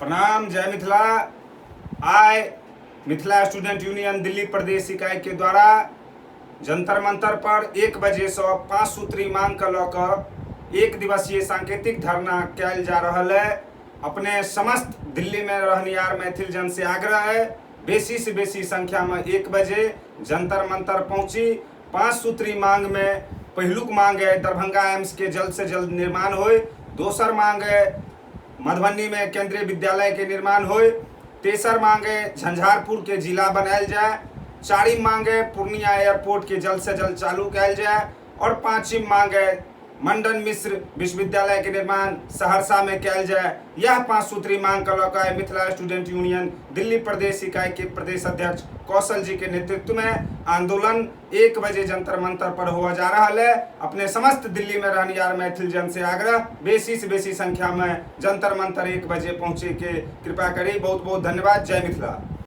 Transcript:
प्रणाम। जय मिथिला। आय Mithila student union Delhi प्रदेश इकाई के द्वारा जंतर मंतर पर 1 बजे से 5 सूत्री मांग के लऽ कऽ 1 दिवसीय सांकेतिक धरना कयल जा रहल है। अपने समस्त दिल्ली में रहनिहार मैथिल जन से आग्रह है बेसी से बेसी संख्या में 1 बजे जंतर मंतर पहुंची। 5 सूत्री मांग में पहिलुक मांग है दरभंगा एम्स के जल्द से जल्द निर्माण होय। दोसर मांग है मधुबनी में केंद्रीय विद्यालय के निर्माण होय। तेसर मांग है झंझारपुर के जिला बनायल जाए। चारिम मांग है पूर्णिया एयरपोर्ट के जल्द से जल्द चालू कयल जाए। और पांचम मांग है मंडन मिश्र विश्वविद्यालय के निर्माण सहरसा में कयल जाए। यह 5 सूत्री मांग का लौका मिथिला स्टूडेंट यूनियन दिल्ली प्रदेश इकाई के प्रदेश अध्यक्ष कौशल जी के नेतृत्व में आंदोलन 1 बजे जंतर मंतर पर हुआ जा रहा है। अपने समस्त दिल्ली में रहनिहार मैथिल जन से आग्रह बेसी से बेसी संख्या में जंतर मंतर 1 बजे पहुंचे के कृपा करी। बहुत बहुत धन्यवाद। जय मिथिला।